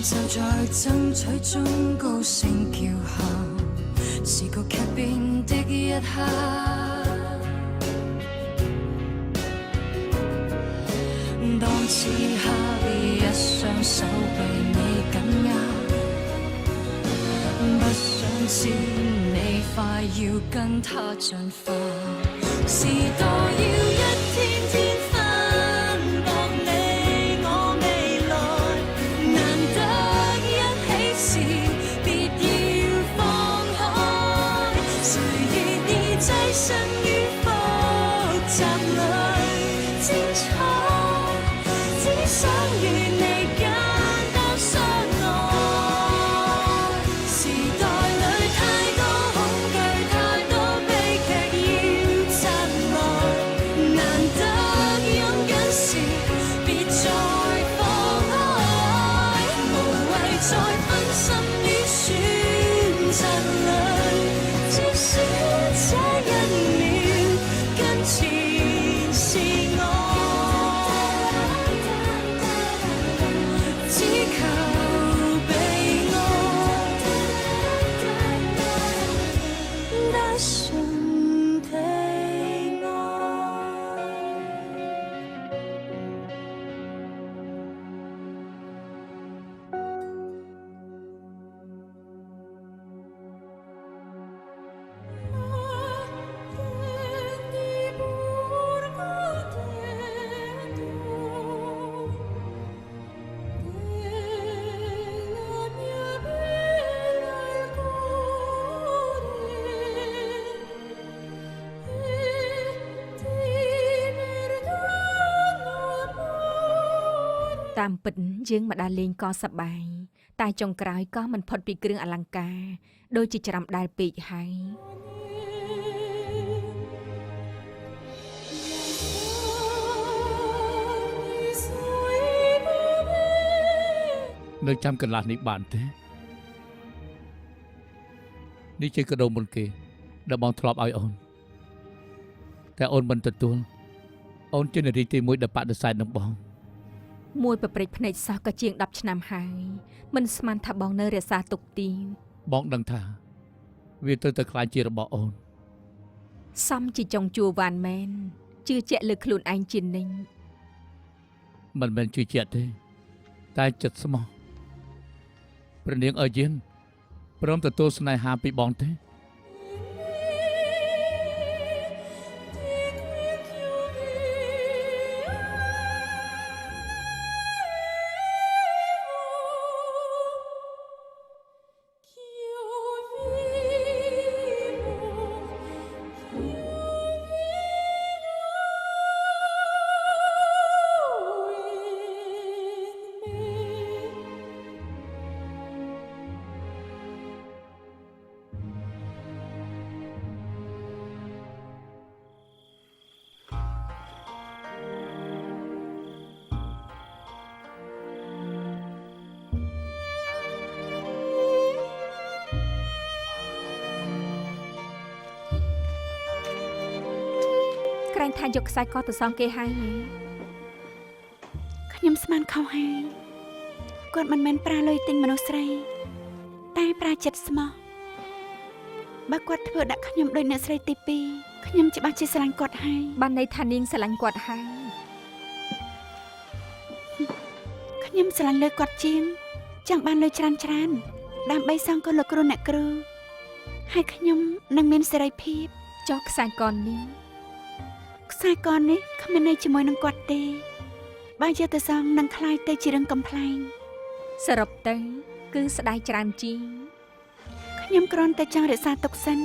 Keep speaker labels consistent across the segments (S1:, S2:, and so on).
S1: 就在爭取中高聲叫喊，是個劇變的一刻。當此刻一雙手被你緊握，不想知你快要跟他進化，時代要一天天分薄你我未來，難得一起時別要放開，誰願意躋身於複雜裏精彩，只想與你簡單相愛。時代裏太多恐懼，太多悲劇要擦來，難得擁緊時別再放開，無謂再分心於選擇裏，至少這一秒跟前是我。តាមពិតយើងមិនដែលលេងក៏សប្បាយតែចុងក្រោយក៏មិនផុតពីគ្រឿងអលង្ការដូចជាច្រាំដែលពេកហើយ
S2: នៅចាំកន្លះនេះបានទេនេះជាកាដូមុនគេដែលបងធ្លាប់ឲ្យអូនតែអូនមិនទទួលអូនជានារីទី1ដែលបដិសេធនឹងបង
S1: មួយប្រព្រឹត្តភ្នែកសោះក៏ជាង10ឆ្នាំហើយមិនស្មានថាបងនៅរក្សាទុកទី
S2: បងដឹងថាវាទៅខ្លាចជារបស់អូន
S1: សំជាចុងជួវ៉ាន់មែនជឿជាក់លើខ្លួនឯងជានិញ
S2: មិនមែនជឿជាក់ទេតែចិត្តស្មោះព្រះនាងអើយៀនព្រមទទួលស្នេហាពីបងទេ
S1: ក្រែងថាយកខ្សែកទៅសងគេហើយ
S3: ខ្ញុំស្មានខុសហើយគាត់មិនមែនប្រាលុយទិញមនុស្សស្រីតែប្រាចិត្តស្មោះបើគាត់ធ្វើដាក់ខ្ញុំដូចអ្នកស្រីទី2ខ្ញុំច្បាស់ជាស្រឡាញ់គាត់ហើយ
S1: បានន័យថានាងស្រឡាញ់គាត់ហើយ
S3: ខ្ញុំស្រឡាញ់លុយគាត់ជាងចង់បានលុយច្រើនដើម្បីសងគុណលោកគ្រូអ្នកគ្រូហើយខ្ញុំនឹងមានសេរីភាព
S1: ចុះខ្សែកនេះ
S3: ខ្សែកនេះគ្មានន័យជាមួយនឹងគាត់ទេបើយកទៅសងនឹងคล้ายទៅជារឿងកំ pl ែង
S1: សរុបទៅគឺស្ដាយច្រើនជាង
S3: ខ្ញុំគ្រាន់តែចង់រក្សាទុកសិន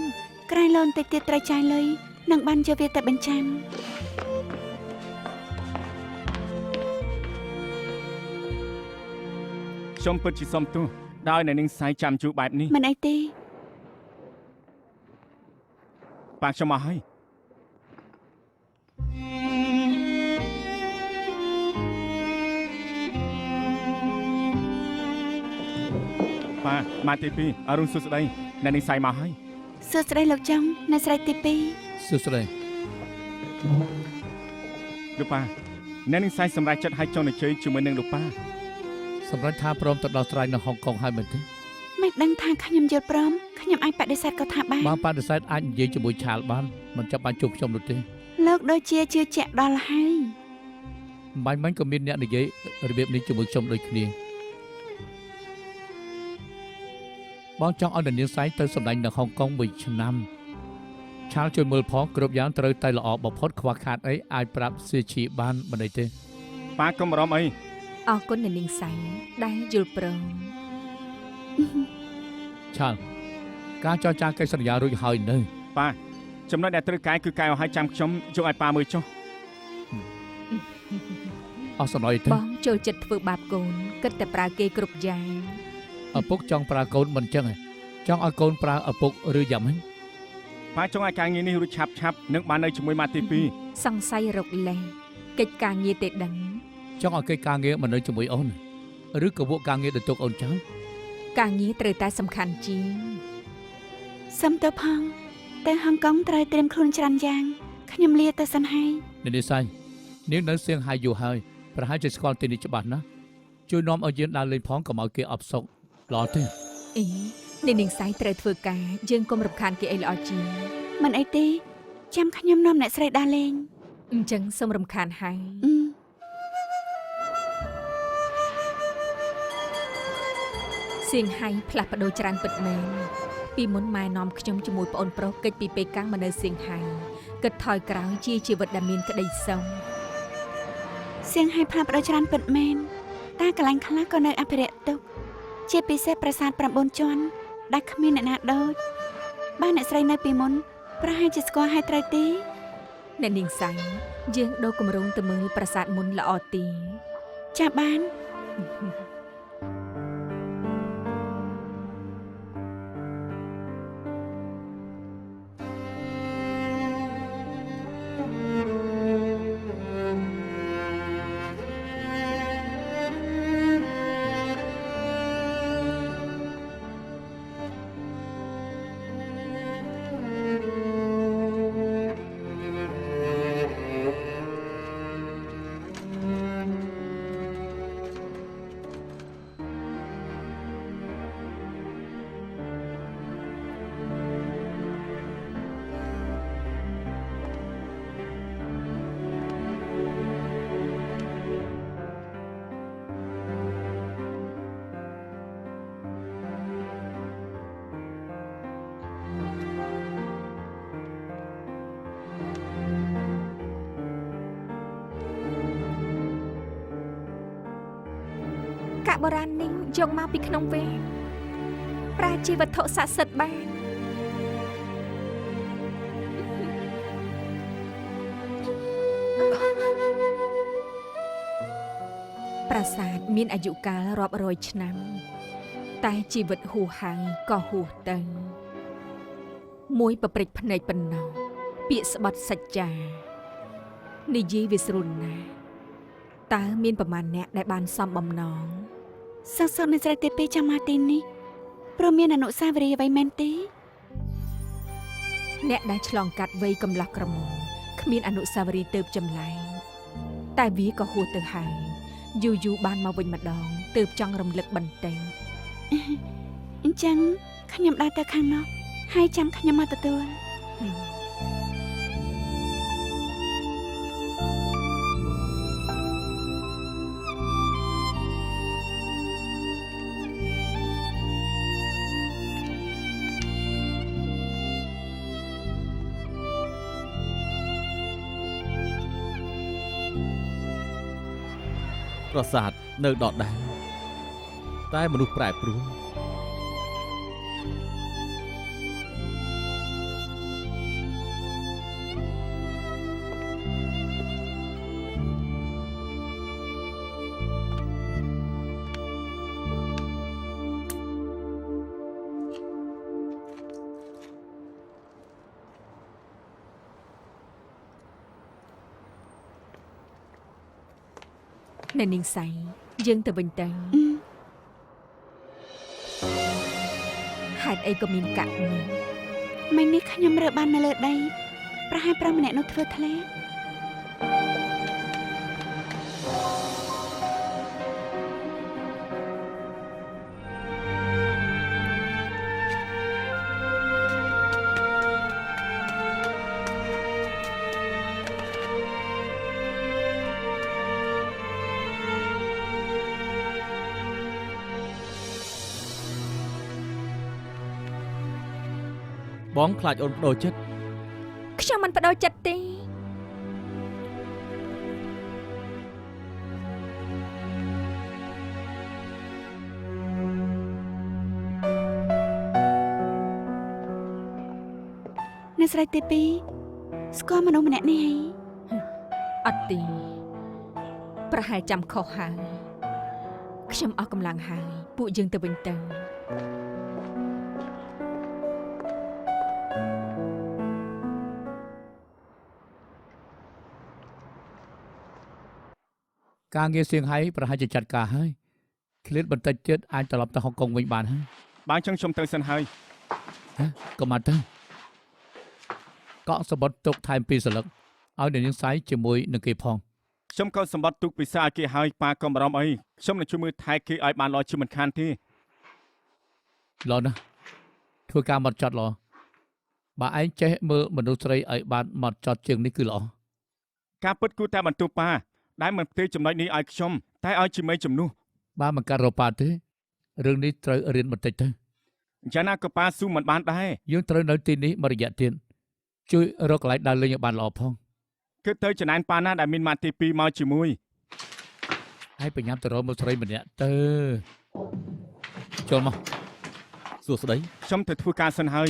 S3: ក្រែងលន់តិចទៀតត្រូវចាយលុយនឹងបានយកវាទៅបញ្ចាំ
S4: ខ្ញុំពិតជាសុំទោសដោយនៅនឹងសាយចាំជូរបែបនេះ
S3: មិនអីទេ
S4: ប៉ាខ្ញុំមកហើយប៉ាម៉ាទី2អរុនសួស្ដីអ្នកនេះសាយមកហើយ
S3: សួស្ដីលោកចុងអ្នកស្រីទី2
S2: សួស្ដី
S4: លោកប៉ាអ្នកនេះសាយសម្រាប់ចិត្តឲ្យចុងនៅជ័យជាមួយនឹងលោកប៉ា
S2: សម្រាប់ថាព្រមទៅដល់ស្រ័យនៅហុងកុងហើយមែនទេ
S3: មិនដឹងថាខ្ញុំយល់ព្រមខ្ញុំអាចបដិសេធក៏ថាបាន
S2: បើបដិសេធអាចនិយាយជាមួយឆាលបានមិនចាំបាច់ជួបខ្ញុំនោះទេ
S3: លោកដូចជាជឿជាក់ដល់ហើយ
S2: បាញ់មិញក៏មានអ្នកនិយាយរបៀបនេះជាមួយខ្ញុំដូចគ្នាបងចង់ឲ្យនាងសៃទៅសម្ដែងនៅហុងកុងមួយឆ្នាំឆាលជួយមើលផងគ្រប់យ៉ាងត្រូវតែល្អបំផុតខ្វះខាតអីអាចប្រាប់សៀឈីបានមិនអីទេ
S4: ប៉ាកុំបារម្ភអី
S5: អរគុណអ្នកនាងសៃដែលយល់ព្រម
S2: ឆាលការចរចាកិច្ចសន្យារួចហើយនៅ
S4: ប៉ាចំណុចដែលត្រូវកែគឺកែឲ្យចាំខ្ញុំយកឲ្យប៉ាមើលចុះ
S2: អស់សំណុយទេ
S5: បងចូលចិត្តធ្វើបាបកូនគិតតែប្រើគេគ្រប់យ៉ាង
S2: ឪពុកចង់ប្រើកូនមិនចឹងទេចង់ឲ្យកូនប្រើឪពុកឬយ៉ាងម៉េច
S4: ប៉ាចង់ឲ្យការងារនេះរួចឆាប់នឹងបាននៅជាមួយម៉ាក់ទី2
S5: សង្ស័យរកលេសកិច្ចការងារទេដឹង
S2: ចង់ឲ្យកិច្ចការងារមិននៅជាមួយអូនឬក៏ពួកការងារដែលទុកអូនចោល
S5: ការងារត្រូវតែសំខាន់ជាង
S3: សុំទៅផងទៅហុងកុងត្រូវត្រៀមខ្លួនច្រើនយ៉ាងខ្ញុំលាទៅសិនហើយ
S2: នាងសៃនាងនៅសៀងហៃយូរហើយប្រហែលជាស្គាល់ទីនេះច្បាស់ណាស់ជួយនាំឲ្យយើងដើរលេងផងកុំឲ្យគេអបសុកល្អទេ
S5: អីអ្នកនាងសៃត្រូវធ្វើការយើងកុំរំខានគេអីល្អជាង
S3: មិនអីទេចាំខ្ញុំនាំអ្នកស្រីដើរលេង
S5: អញ្ចឹងសូមរំខានហើយ សៀងហៃផ្លាស់ប្ដូរច្រើនពិតមែនពីមុនម៉ែនាំខ្ញុំជាមួយប្អូនប្រុសកិច្ចពីពេកាំងមកនៅសៀងហៃគិតថយក្រោយជាជីវិតដែលមានក្តីសុខ
S3: សៀងឲ្យផ្លាស់ប្ដូរច្រើនពិតមែនតែកន្លែងខ្លះក៏នៅអភិរក្សទុកជាពិសេសប្រាសាទ9ជាន់ដែលគ្មានអ្នកណាដូចបានអ្នកស្រីនៅពីមុនប្រហែលជាស្គាល់ឲ្យត្រូវទេ
S5: អ្នកនាងសៃយើងដូរគម្រោងទៅមើលប្រាសាទមុនល្អទី
S3: ចាបាន
S5: កាកបុរាណនេះយកមកពីក្នុងវាលប្រើជាវត្ថុស័ក្តិសិទ្ធិបាន ប្រាសាទមានអាយុកាលរាប់រយឆ្នាំតែជីវិតហួសហើយក៏ហួសទៅមួយប្រព្រឹត្តភ្នែកប៉ុណ្ណោះពាក្យស្បត់សច្ចានិយាយវាស្រួលណាស់តើមានប្រមាណអ្នកដែលបានសំបំណង
S3: សោកអ្នកស្រីទី2ចាំមកទីនេះព្រោះមានអនុស្សាវរីយ៍អ្វីមែនទេ
S5: អ្នកដែលឆ្លងកាត់វ័យកំឡោះក្រមុំគ្មានអនុស្សាវរីយ៍ទៅចម្លែងតែវាក៏ហួសទៅហើយយូរបានមកវិញម្ដងទើបចង់រំលឹកបន្តិច
S3: អញ្ចឹងខ្ញុំដើរទៅខាងនោះហើយចាំខ្ញុំមកទទួល
S6: ប្រាសាទនៅដដែលតែមនុស្សប្រែប្រួល
S5: អ្នកនាងសៃយើងទៅវិញទៅហេតុអីក៏មានកាក់នេះ
S3: មិញនេះខ្ញុំរើបាននៅលើដីប្រហែលប្រុសម្នាក់នោះធ្វើធ្លាក់
S5: ម
S6: បងខ្លាចអូនបដូរចិត្ត
S5: ខ្ញុំមិនបដូរចិត្តទេ
S3: អ្នកស្រីទី2ស្គាល់មនុស្សម្នាក់នេះហើយ
S5: អត់ទេប្រហែលចាំខុសហើយខ្ញុំអស់កម្លាំងហើយពួកយើងទៅវិញទៅ
S2: ការងារសៀងហៃប្រហែលជាចាត់ការហើយឃ្លាតបន្តិចទៀតអាចត្រឡប់ទៅហុងកុងវិញបានហើយ
S4: បានចឹងខ្ញុំទៅសិនហើយ
S2: កុំមកទៅកក់សបុតទុកថែម2សន្លឹកឲ្យអ្នកនាងសៃជាមួយនឹងគេផង
S4: ខ្ញុំក៏សម្បត្តិទុកពិសាឲ្យគេហើយប៉ាក៏បារម្ភអីខ្ញុំនឹងជួយមើលថែគេឲ្យបានល្អជាមិនខានទេ
S2: ល្អណាស់ធ្វើការមកចត់ល្អបើឯងចេះមើលមនុស្សស្រីឲ្យបានមកចត់ជាងនេះគឺល្អ
S4: ការពិតគួរតែបន្ទោសប៉ាដែលមិនផ្ទេរចំណុចនេះឲ្យខ្ញុំតែឲ្យជាមេជំនួស
S2: បើមិនកាត់រប៉ាទេរឿងនេះត្រូវរៀនបន្តិចទៅ
S4: យ៉ាងណាក៏ប៉ាស៊ូមិនបានដែរ
S2: យើងត្រូវនៅទីនេះមួយរយៈទៀតជួយរកកន្លែងដើរលេងឲ្យបានល្អផង
S4: គឺទៅចំណានប៉ាណាដែលមានម៉ាត់ទី2មកជាមួយ
S2: ហើយបញ្ញាប់ទៅរកមើលស្រីម្នាក់ទៅចូលមក
S6: សួស្តី
S4: ខ្ញុំទៅធ្វើការសិនហើយ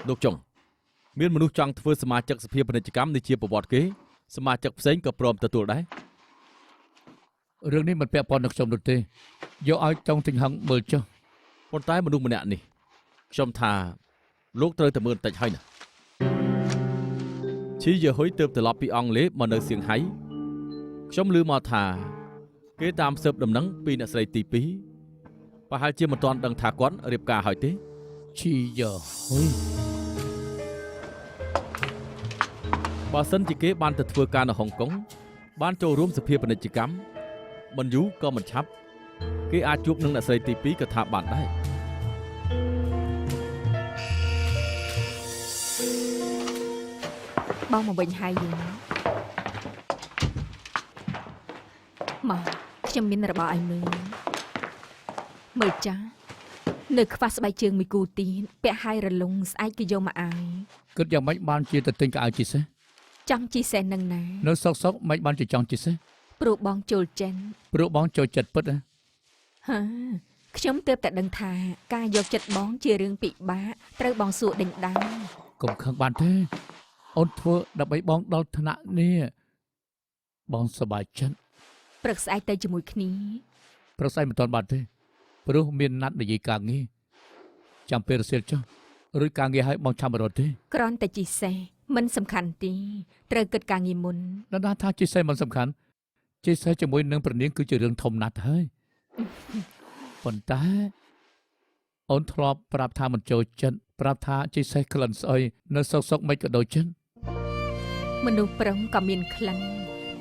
S6: លោកចុងមានមនុស្សចង់ធ្វើសមាជិកសភាពាណិជ្ជកម្មនេះជាប្រវត្តិគេសមាជិកផ្សេងក៏ព្រមទទួលដែរ
S2: រឿងនេះមិនពាក់ព័ន្ធនឹងខ្ញុំនោះទេយកឲ្យចុងទិញហឹងមើលចុះ
S6: ប៉ុន្តែមនុស្សម្នាក់នេះខ្ញុំថាលោកត្រូវតែមើលបន្តិចហើយណាឈីយើហុយទើបត្រឡប់ពីអង់គ្លេសមកនៅសៀងហៃខ្ញុំឮមកថាគេតាមស៊ើបដំណឹងពីអ្នកស្រីទី2ប្រហែលជាមិនទាន់ដឹងថាគាត់រៀបការហើយទេ
S2: ឈីយើហុយ
S6: បើសិនជាគេបានទៅធ្វើការនៅហុងកុងបានចូលរួមសភាពាណិជ្ជកម្មមិនយូរក៏មិនឆាប់គេអាចជួបនឹងអ្នកស្រីទី2ក៏ថាបានដែរ
S5: បងមកវិញហើយយើងមកខ្ញុំមានរបស់ឲ្យមើលចានៅខ្វះស្បែកជើងមួយគូទៀតពាក់ហើយរលុងស្អែកគេយកមកឲ្យ
S2: គិតយ៉ាងម៉េចបានជាទៅទិញកៅអៅជីសេះ
S5: ចង់ជីសេះនឹងណា
S2: នៅសុកសុកមិនបានជាចង់ជីសេះ
S5: ព្រោះបងចូលចិន
S2: ព្រោះបងចូលចិត្តពិតណា
S5: ហាខ្ញុំទើបតែដឹងថាការយកចិត្តបងជារឿងពិបាកត្រូវបងសួរដេញដាំ
S2: កុំខឹងបានទេអូនធ្វើដើម្បីបងដល់ឋានៈនេះបងសប្បាយចិត្ត
S5: ព្រឹកស្អែកទៅជាមួយគ្នា
S2: ប្រស័យមិនទាន់បានទេព្រោះមានណាត់និយាយការងារចាំពេលរសៀលចុះរួចការងារឲ្យបងចាំរត់ទេ
S5: គ្រាន់តែជីសេះមិនសំខាន់ទេត្រូវគិតការងារមុន
S2: ដល់ថាជីសេះមិនសំខាន់ជីសេះជាមួយនឹងប្រនាងគឺជារឿងធំណាស់ហើយប៉ុន្តែអូនធ្លាប់ប្រាប់ថាមិនចូលចិត្តប្រាប់ថាជីសេះក្លិនស្អុយនៅសុកសុកមិនក៏ដូចចិន
S5: មនុស្សប្រុងក៏មានក្លិន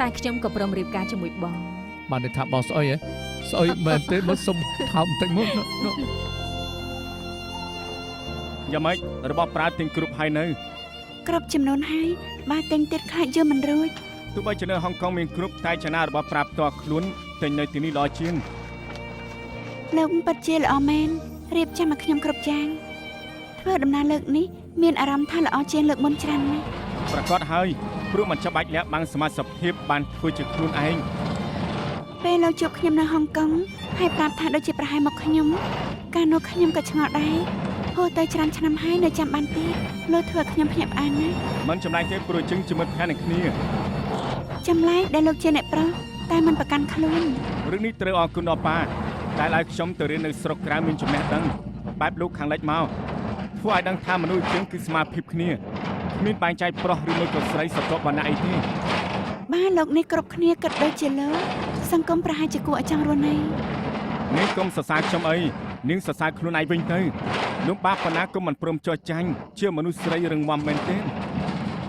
S5: តែខ្ញុំក៏ព្រមរៀបការជាមួយបង
S2: បានន័យថាបងស្អុយហ៎ស្អុយមែនទេមកសុំថោកបន្តិចមក
S4: យ៉ាងម៉េចរបស់ប្រើទិញគ្រប់ហើយនៅ
S3: គ្រប់ចំនួនហើយបើទិញទៀតខ្លាចយកមិនរួច
S4: ទោះបីជានៅហុងកុងមានគ្រប់តែចំណារបស់ប្រើផ្ទាល់ខ្លួនទិញនៅទីនេះល្អជាង
S3: លោកពិតជាល្អមែនរៀបចំឲ្យខ្ញុំគ្រប់យ៉ាងធ្វើដំណើរលើកនេះមានអារម្មណ៍ថាល្អជាងលើកមុនច្រើនណាស់
S4: ប្រកាសហើយព្រោះមិនចាំបាច់លាក់បាំងសមាជិកភាពបានធ្វើជាខ្លួនឯង
S3: ពេលលោកជួបខ្ញុំនៅហុងកុងហើយប្រាប់ថាដូចជាប្រហែលមកខ្ញុំកាលនោះខ្ញុំក៏ឆ្ងល់ដែរហូរទៅច្រើនឆ្នាំហើយនៅចាំបានទៀតលោកធ្វើឲ្យខ្ញុំភ្ញាក់ផ្អើលណាស់
S4: មិនចម្លែកទេព្រោះយើងជាមិត្តភក្តិនឹងគ្នា
S3: ចម្លែកដែលលោកជាអ្នកប្រុសតែមិនប្រកាន់ខ្លួន
S4: រឿងនេះត្រូវអរគុណដល់ប៉ាដែលឲ្យខ្ញុំទៅរៀននៅស្រុកក្រៅមានចំណេះដឹងបែបលោកខាងលិចមកធ្វើឲ្យដឹងថាមនុស្សយើងគឺស្មារតីគ្នាគ្មានបែងចែកប្រុសឬមួយក៏ស្រីសត្វបណ្ណាអីទេ
S3: បាទលោកនេះគ្រប់គ្នាគិតដូចជាលោកសង្គមប្រហែលជាគួរឲ្យចង់រស់នៅ
S4: នាងកុំសរសើរខ្ញុំអីនាងសរសើរខ្លួនឯងវិញទៅលោកបាប៉ុណ្ណាក៏មិនព្រមចោះចាញ់ជាមនុស្សស្រីរឹងមាំមែនទេ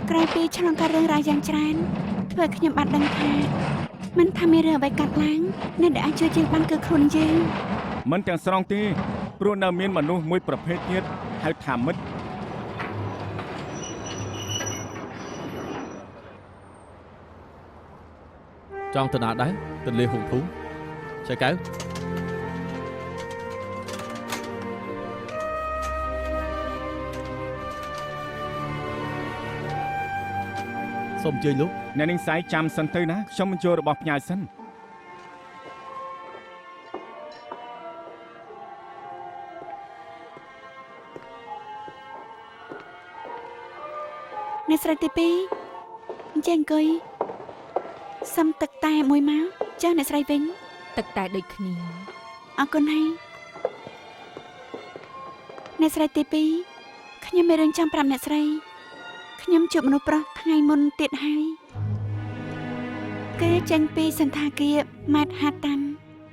S3: ក្រោយពីឆ្លងកាត់រឿងរ៉ាវយ៉ាងច្រើនធ្វើឲ្យខ្ញុំបានដឹងថាមិនថាមានរឿងអ្វីកាត់ឡើងអ្នកដែលអាចជួយជាងបានគឺខ្លួនយើង
S4: មិនទាំងស្រុងទេព្រោះនៅមានមនុស្សមួយប្រភេទទៀតហៅថាមិត្ត
S6: ចង់ទៅណាដែរទន្លេហុងធូចចៅកៅ សូមអញ្ជើញលោក
S4: អ្នកនាងស្រីចាំសិនទៅណាខ្ញុំបញ្ចូលរបស់ផ្ញើសិន
S3: អ្នកស្រីទី2អញ្ចឹងអង្គុយសុំទឹកតែមួយមកចាស់អ្នកស្រីវិញ
S5: ទឹកតែដូចគ្នា
S3: អរគុណហើយអ្នកស្រីទី2ខ្ញុំមានរឿងចង់ប្រាប់អ្នកស្រីខ្ញុំជួបមនុស្សប្រុសថ្ងៃមុនទៀតហើយគេចេញពីសន្តាគារម៉ាត់ហាតាន់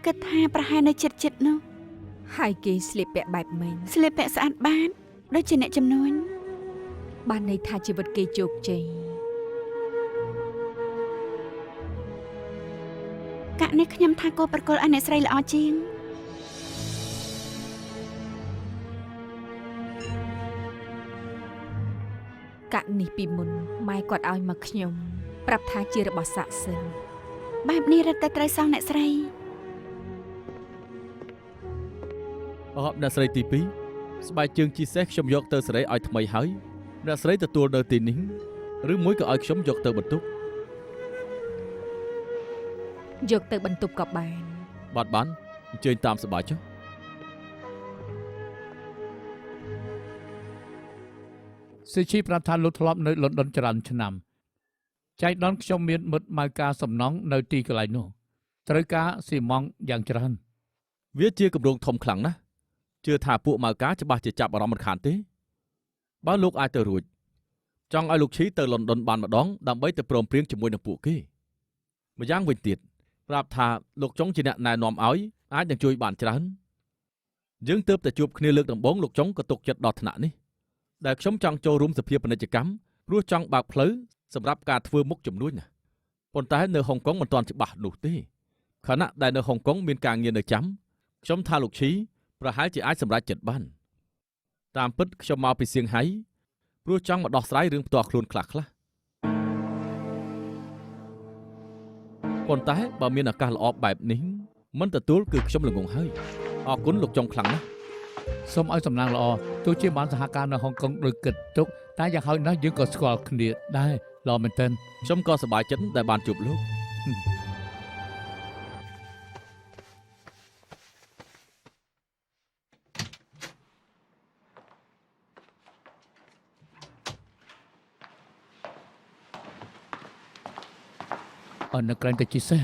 S3: គិតថាប្រហែលនៅចិត្តនោះ
S5: ហើយគេស្លៀកពាក់បែបម៉េច
S3: ស្លៀកពាក់ស្អាតបាតដូចជាអ្នកចំនួន
S5: បានន័យថាជីវិតគេជោគជ័យ
S3: កាក់នេះខ្ញុំថាគោប្រកុលឲ្យអ្នកស្រីល្អជាង
S5: កាក់នេះពីមុនម៉ែគាត់ឲ្យមកខ្ញុំប្រាប់ថាជារបស់ស័ក្តិសិទ្ធិ
S3: បែបនេះរឹតតែត្រូវសងអ្នកស្រី
S6: អរអ្នកស្រីទី2ស្បែកជើងជីសេះខ្ញុំយកទៅសេរីឲ្យថ្មីហើយអ្នកស្រីទទួលនៅទីនេះឬមួយក៏ឲ្យខ្ញុំយកទៅបន្ទប់
S5: យកទៅបន្ទប់ក៏បាន
S6: បានអញ្ជើញតាមសប្បាយចុះ
S2: សេជីប្រាប់ថាលោកធ្លាប់នៅលន់ដុនច្រើនឆ្នាំចៃដនខ្ញុំមានមិត្តម៉ៅការសំណងនៅទីកន្លែងនោះត្រូវការស៊ីម៉ង់យ៉ាងច្រើន
S6: វាជាគម្រោងធំខ្លាំងណាស់ជឿថាពួកម៉ៅការច្បាស់ជាចាប់អារម្មណ៍មិនខានទេបើលោកអាចទៅរួចចង់ឲ្យលោកឈីទៅលន់ដុនបានម្ដងដើម្បីទៅព្រមព្រៀងជាមួយនឹងពួកគេម្យ៉ាងវិញទៀតប្រាប់ថាលោកចុងជាអ្នកណែនាំឲ្យអាចនឹងជួយបានច្រើនយើងទើបតែជួបគ្នាលើកដំបូងលោកចុងក៏ទុកចិត្តដល់ថ្នាក់នេះដែលខ្ញុំចង់ចូលរួមសភាពាណិជ្ជកម្មព្រោះចង់បើកផ្លូវសម្រាប់ការធ្វើមុខជំនួញណាប៉ុន្តែនៅហុងកុងមិនទាន់ច្បាស់នោះទេខណៈដែលនៅហុងកុងមានការងារនៅចាំខ្ញុំថាលោកឈីប្រហែលជាអាចសម្រេចចិត្តបានតាមពិតខ្ញុំមកពីសៀងហៃព្រោះចង់មកដោះស្រាយរឿងផ្ទាល់ខ្លួនខ្លះប៉ុន្តែបើមានឱកាសល្អបែបនេះមិនទទួលគឺខ្ញុំល្ងងហើយអរគុណលោកចុងខ្លាំងណាស់
S2: សូមឲ្យសំណាងល្អទោះជាបានសហការនៅហុងកុងដោយគិតទុកតែយ៉ាងហោចណាស់យើងក៏ស្គាល់គ្នាដែរល្អមែនទែន
S6: ខ្ញុំក៏សប្បាយចិត្តដែលបានជួបលោក
S2: អត់នៅក្រែងតែជីសេះ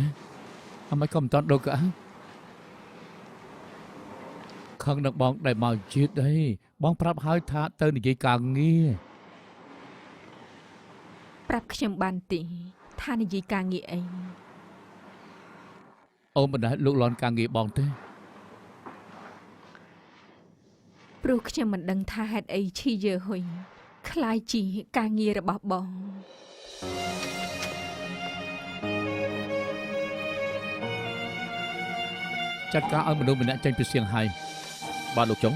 S2: អមិនក៏មិនតាន់ដូរក៏ខឹងនឹងបងដែលមកជាតិអីបងប្រាប់ហើយថាទៅនិយាយការងារ
S5: ប្រាប់ខ្ញុំបានទេថានិយាយការងារអី
S2: អូនមិនដែលលោកលន់ការងារបងទេ
S5: ព្រោះខ្ញុំមិនដឹងថាហេតុអីឈីយើហ៊ុយខ្លាយជាការងាររបស់បង
S2: ចាត់ការឲ្យមនុស្សម្នាក់ចេញពីសៀងហៃ
S6: បាទលោកចុង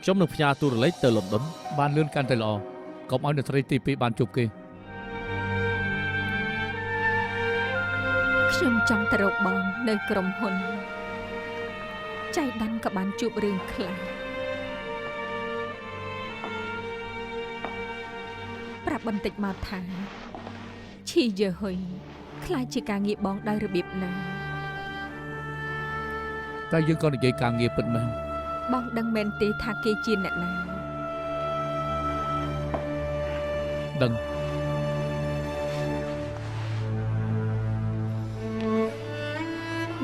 S6: ខ្ញុំនឹងផ្ញើទូរលេខទៅលន់ដុន
S2: បានលឿនកាន់តែល្អកុំឲ្យអ្នកស្រីទី2បានជួបគេ
S5: ខ្ញុំចង់ទៅរកបងនៅក្រុមហ៊ុនចៃដន្យក៏បានជួបរឿងខ្លះប្រាប់បន្តិចមកថាឈីយើហ៊ុយខ្លាចជាការងារបងដោយរបៀបណា
S2: តែយើងក៏និយាយការងារពិតមែន
S5: បងដឹងមែនទេថាគេជាអ្នកណា
S2: ដឹង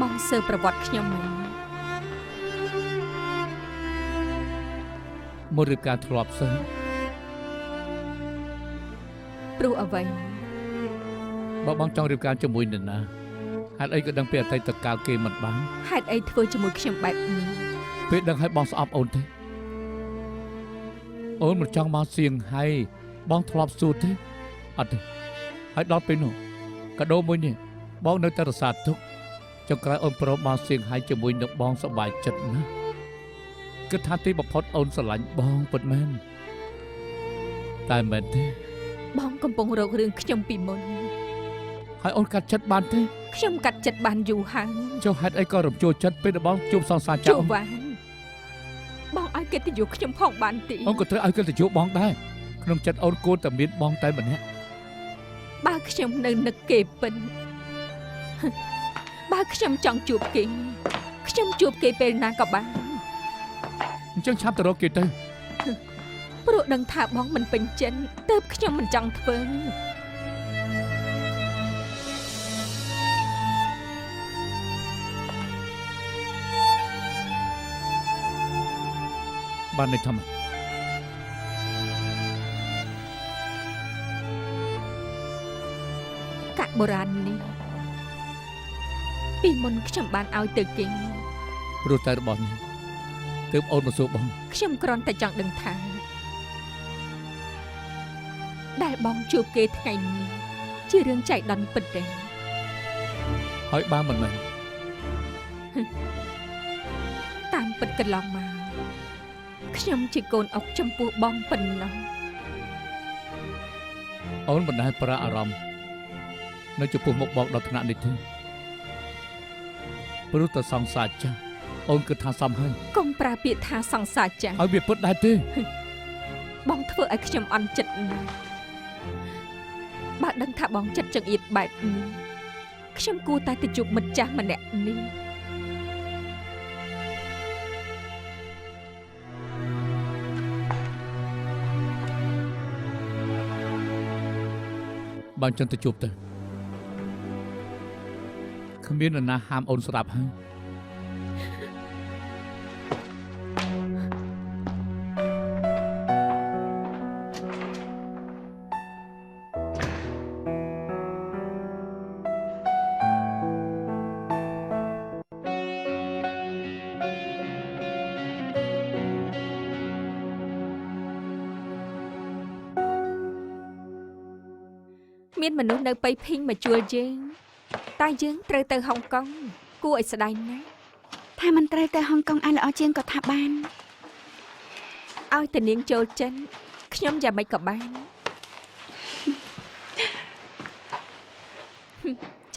S5: បងសើប្រវត្តិខ្ញុំមែន
S2: មករៀបការធ្លាប់សិន
S5: ព្រោះអ្វី
S2: បើបងចង់រៀបការជាមួយនរណាហេតុអីក៏ដឹងពីអតីតកាលគេមិនបាន
S5: ហេតុអីធ្វើជាមួយខ្ញុំបែបនេះ
S2: ពេលដឹងឲ្យបងស្អប់អូនទេអូនមិនចង់មកសៀងហៃបងធ្លាប់សួរទេអត់ទេហើយដល់ពេលនោះកាដូមួយនេះបងនៅតែរសាទុកចុងក្រោយអូនព្រមមកសៀងហៃជាមួយនឹងបងសប្បាយចិត្តណាស់គិតថាទីបំផុតអូនស្រឡាញ់បងពិតមែនតែមែនទេ
S5: បងកំពុងរករឿងខ្ញុំពីមុន
S2: ហើយអូនកាត់ចិត្តបានទេ
S5: ខ្ញុំកាត់ចិត្តបានយូរហើយ
S2: ចុះហេតុអីក៏រំជួលចិត្តពេលដែលបងជួបសង្សារចា
S5: ជួ
S2: ស់
S5: វ៉ានបងឲ្យកិត្តិយសខ្ញុំផងបានទេ
S2: អូនក៏ត្រូវឲ្យកិត្តិយសបងដែរក្នុងចិត្តអូនគួរតែមានបងតែម្នាក់
S5: បើខ្ញុំនៅនឹកគេពិន បើខ្ញុំចង់ជួបគេខ្ញុំជួបគេពេលណាក៏បាន
S2: អញ្ចឹងឆាប់ទៅរកគេទៅ
S5: ព្រោះដឹងថាបងមិនពេញចិត្តទើបខ្ញុំមិនចង់ធ្វើ
S2: បានន័យថាម៉េច
S5: កាក់បុរាណនេះពីមុនខ្ញុំបានឲ្យទៅគេ
S2: ព្រោះតែរបស់នេះទើបអូនមកសួរបង
S5: ខ្ញុំគ្រាន់តែចង់ដឹងថា ដែលបងជួបគេថ្ងៃនេះជារឿងចៃដន្យពិតទេ
S2: ហើយបើមិនមែន
S5: តាមពិតកន្លងមកខ្ញុំជាកូនអុកចំពោះបងប៉ុណ្ណោះ
S2: អូនមិនដែលប្រាអារម្មណ៍នៅចំពោះមុខបងដល់ថ្នាក់នេះទេព្រោះតែសង្សារចាស់អូនគិតថាសមហើយក
S5: ុំប្រើពាក្យថាសង្សារចាស់
S2: ឲ្យវាពិតដែរទេ
S5: បងធ្វើឲ្យខ្ញុំអន់ចិត្តណាស់បើដឹងថាបងចិត្តចង្អៀតបែបនេះខ្ញុំគួរតែទៅជួបមិត្តចាស់ម្នាក់នេះ
S2: បើអញ្ចឹងទៅជួបទៅគ្មាននរណាហាមអូនស្រាប់ហើយ
S5: មានមនុស្សនៅប៉ៃភីងមកជួលយើងតែយើងត្រូវទៅហុងកុងគួរឲ្យស្ដាយណាស់
S3: ថាមិនត្រូវទៅហុងកុងឲ្យល្អជាងក៏ថាបាន
S5: ឲ្យតានាងចូលចិនខ្ញុំយ៉ាងម៉េចក៏បាន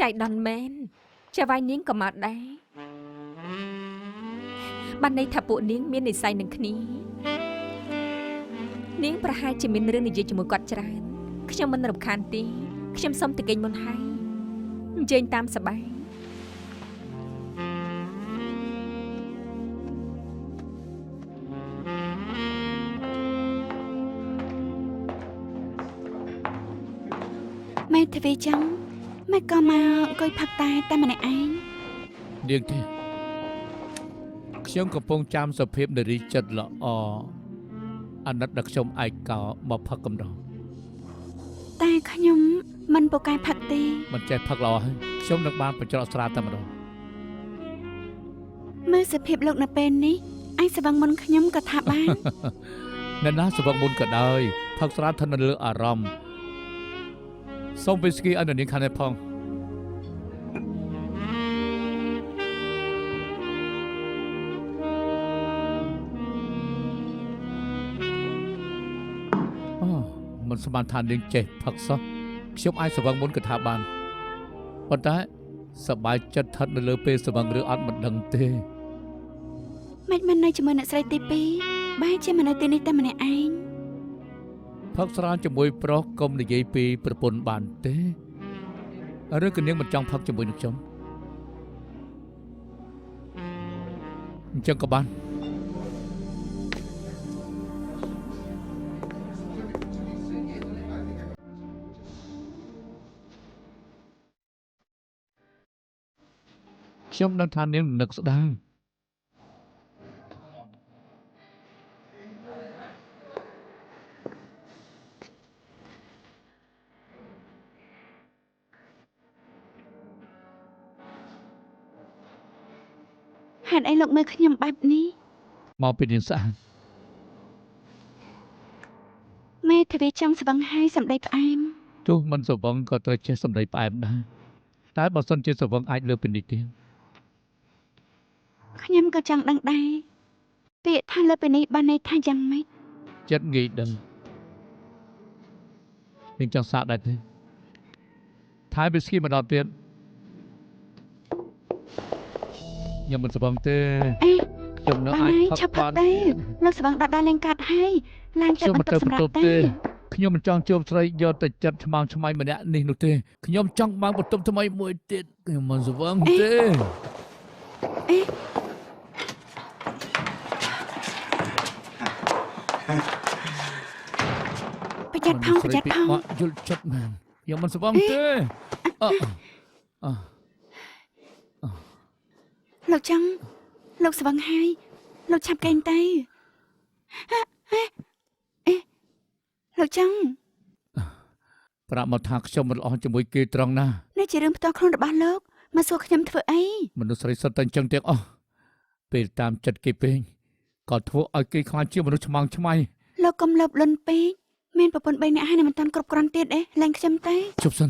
S5: ចៃដន្យមែនចាវាយនាងក៏មកដែរបានន័យថាពួកនាងមាននិស្ស័យនឹងគ្នានាងប្រហែលជាមានរឿងនិយាយជាមួយគាត់ច្រើនខ្ញុំមិនរំខានទេខ្ញុំសុំទៅគេងមុនហើយអញ្ជើញតាមសប្បាយ
S3: ម៉ែទ្វីចឹងម៉ែក៏មកអង្គុយផឹកតែម្នាក់ឯង
S2: នាងទេខ្ញុំកំពុងចាំសភាពនារីចិត្តល្អអាណិតដល់ខ្ញុំឯកោមកផឹកកំដរ
S3: តែខ្ញុំមិនពូកែផឹកទេ
S2: មិនចេះផឹកល្អហើយខ្ញុំនឹងបានបញ្ច្រកស្រាតែម្ដង
S3: មើលសភាពលោកនៅពេលនេះឯងស្វឹងមុនខ្ញុំក៏ថាបាន
S2: អ្នកណាសវឹងមុនក៏ដោយផឹកស្រាthânនៅលើអារម្មណ៍សូមវីស្គីឲ្យនាងខាងនេះផងអូមិនស្មានថានាងចេះផឹកសោះខ្ញុំអាចសវឹងមុនក៏ថាបានប៉ុន្តែសប្បាយចិត្តថិតនៅលើពេលសវឹងឬអត់មិនដឹងទេ
S3: មិននៅជាមួយអ្នកស្រីទី2បែរជាមកនៅទីនេះតែម្នាក់ឯង
S2: ផឹកស្រាជាមួយប្រុសកុំនិយាយពីប្រពន្ធបានទេឬក៏នាងមិនចង់ផឹកជាមួយនឹងខ្ញុំអញ្ចឹងក៏បានខ្ញុំដឹងថានាងនឹកស្ដាយ
S3: ហេតុអីលោកមើលខ្ញុំបែបនេះ
S2: មកពីនាងស្អាត
S3: ម៉ែទ្វីចង់ស្វឹងហើយសម្ដីផ្អែម
S2: ទោះមិនសវឹងក៏ត្រូវចេះសម្ដីផ្អែមដែរតែបើសិនជាសវឹងអាចលើពីនេះទៀត
S3: ខ្ញុំក៏ចង់ដឹងដែរពាក្យថាលើពីនេះបានន័យថាយ៉ាងម៉េច
S2: ចិត្តងាយដឹងនាងចង់សាកដែរទេថែវីស្គីម្ដងទៀតខ្ញុំមិនសវឹងទេ
S3: អេ
S2: ខ្ញុំនៅ
S3: បាន
S2: អាច
S3: ហើយ
S2: ផឹក
S3: ឆាប់ផឹ
S2: បា
S3: ក
S2: ន
S3: ដែរលោកស្វឹងដកដល់លេងកាត់ហើយឡើងទៅ
S2: ខ្ញុំ
S3: ប
S2: មិន
S3: ន្ទ
S2: ទៅ
S3: ប់សម្
S2: បន្
S3: រាប់
S2: ទប់
S3: តែ
S2: ទេ ខ្ញុំមិនចង់ជួបស្រីយកតែចិត្តឆ្មាំឆ្មៃម្នាក់នេះនោះទេខ្ញុំចង់បានបន្ទប់ថ្មីមួយទៀតខ្ញុំមិនស្វឹងទេ
S3: ប្រយ័ត្នផងប្រយ័ត្នផង
S2: យល់ចិត្តមែនខ្ញុំមិនស្វឹងទេអ
S3: លោកចង់លោកស្វឹងហើយលោកឆាប់កេងទៅលោកចង់
S2: ប្រាប់មកថាខ្ញុំមិនល្អជាមួយគេត្រង់ណា
S3: នេះជារឿងផ្ទាល់ខ្លួនរបស់លោកមកសួរខ្ញុំធ្វើអី
S2: មនុស្សស្រីសុទ្ធតែអញ្ចឹងទាំងអស់ពេលតាមចិត្តគេពេកក៏ធ្វើឲ្យគេខ្លាចជាមនុស្សឆ្មាំងឆ្មៃ
S3: លោកកុំលោភលន់ពេកមានប្រពន្ធ3នាក់ហើយនៅមិនតាន់គ្រប់គ្រាន់ទៀតទេលែងខ្ញុំទៅ
S2: ជប់សិន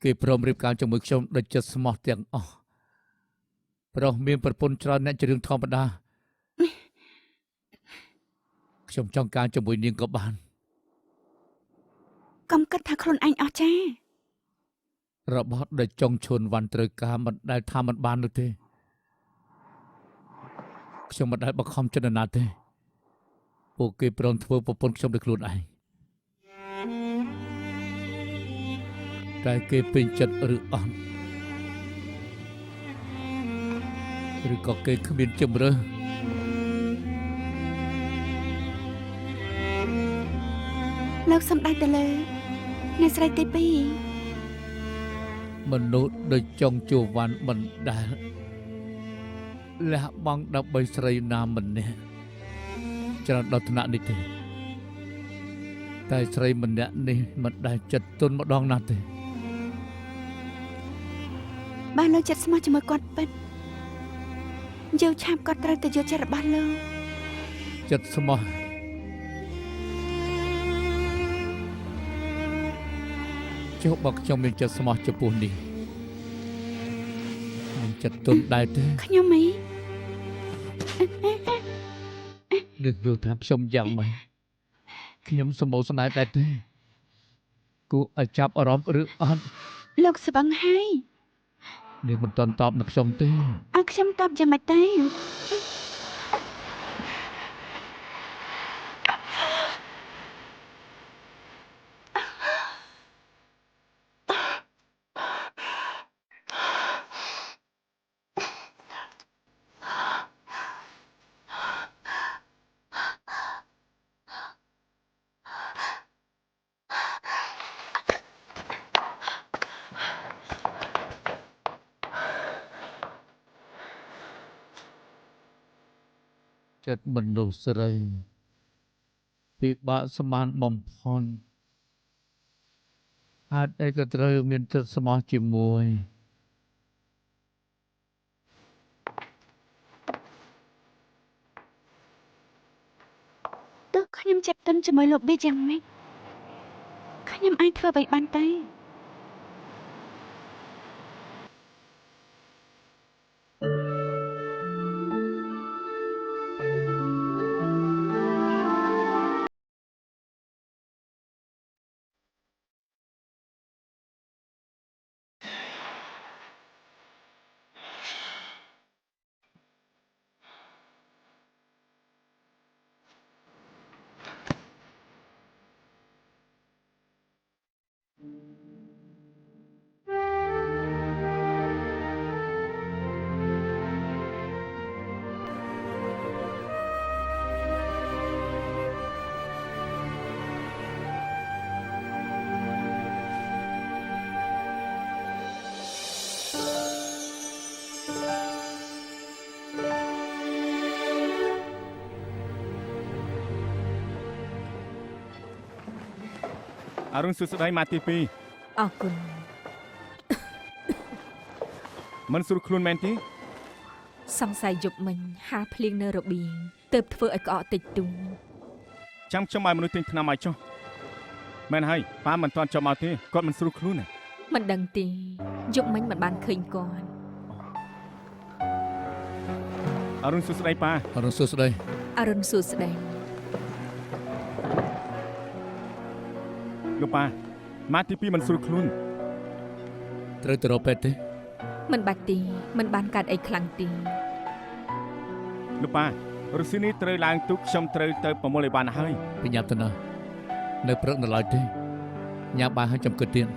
S2: គេព្រមរៀបការជាមួយខ្ញុំដូចចិត្តស្មោះទាំងអស់ប្រុសមានប្រពន្ធច្រើនអ្នកជារឿងធម្មតាខ្ញុំចង់ការជាមួយនាងក៏បានក
S3: ុំគិតថាខ្លួនឯងអស់ចា
S2: របស់ដែលចង់ឈួនវ៉ាន់ត្រូវការមិនដែលថាមិនបាននោះទេខ្ញុំមិនដែលបង្ខំចិត្តនរណាទេពួកគេព្រមធ្វើប្រពន្ធខ្ញុំដោយខ្លួនឯងតែគេពេញចិត្តឬអត់ឬក៏គេគ្មានជំរឿ
S3: លោកសំដៅទៅលើអ្នកស្រីទី2
S2: មនុស្សដូចចង់ជួវ៉ាន់មិនដែលលះបង់ដើម្បីស្រីណាម្នាក់ច្រើនដល់ថ្នាក់នេះទេតែស្រីម្នាក់នេះមិនដែលចិត្តទន់ម្ដងណាស់ទេ
S3: បើលោកចិត្តស្មោះជាមួយគាត់ពិតយកឆាប់គាត់ត្រូវទៅយកចិត្តរបស់លោក
S2: ចិត្តស្មោះចុះបើខ្ញុំមានចិត្តស្មោះចំពោះនេះមានចិត្តទន់ដែរទេ
S3: ខ្ញុំអី
S2: នឹកយល់ថាខ្ញុំយ៉ាងម៉េចខ្ញុំសម្បូរស្នេហ៍ដែរទេគួរឲ្យចាប់អារម្មណ៍ឬអត់
S3: លោកស្វឹងហើយ
S2: នាងមិនទាន់តបនឹងខ្ញុំទេ
S3: ឲ្យខ្ញុំតបយ៉ាងម៉េចទៅ
S2: ចិត្តមនុស្សស្រីពិបាកស្មានបំផុតអាចអីក៏ត្រូវមានចិត្តស្មោះជាមួយ
S3: ទោះខ្ញុំចិត្តទន់ជាមួយលោកប៊ីយ៉ាងម៉េចខ្ញុំអាចធ្វើអ្វីបានទៅ
S4: អរុនសួស្ដីម៉ាទី2
S5: អរគុណ
S4: មិនស្រួលខ្លួនមែនទេ
S5: សង្ស័យយប់មិញហាភ្លៀងនៅរបៀងទើបធ្វើឲ្យក្អកតិចតួច
S4: ចាំខ្ញុំឲ្យមនុស្សទិញថ្នាំឲ្យចុះមែនហើយប៉ាមិនទាន់ចាំមកទេគាត់មិនស្រួលខ្លួនទេ
S5: មិនដឹងទេយប់មិញមិនបានឃើញគាត់
S4: អរុនសួស្ដីប៉ា
S2: អរុនសួស្ដី
S5: អរុនសួស្ដី
S4: លោកប៉ាម៉ាទី2មិនស្រួលខ្លួន
S2: ត្រូវទៅរកពេទ្យទេ
S5: មិនបាច់ទេមិនបានកាត់អីខ្លាំងទេ
S4: លោកប៉ារុស្ស៊ីនេះត្រូវឡើងទូកខ្ញុំត្រូវទៅប្រមូលអីវ៉ាន់ហើយ
S2: បញ្ញាប់ទៅណា
S4: ហ
S2: នៅព្រឹកនៅឡើយទេញ៉ាំបាយហើយចាំគិតទៀត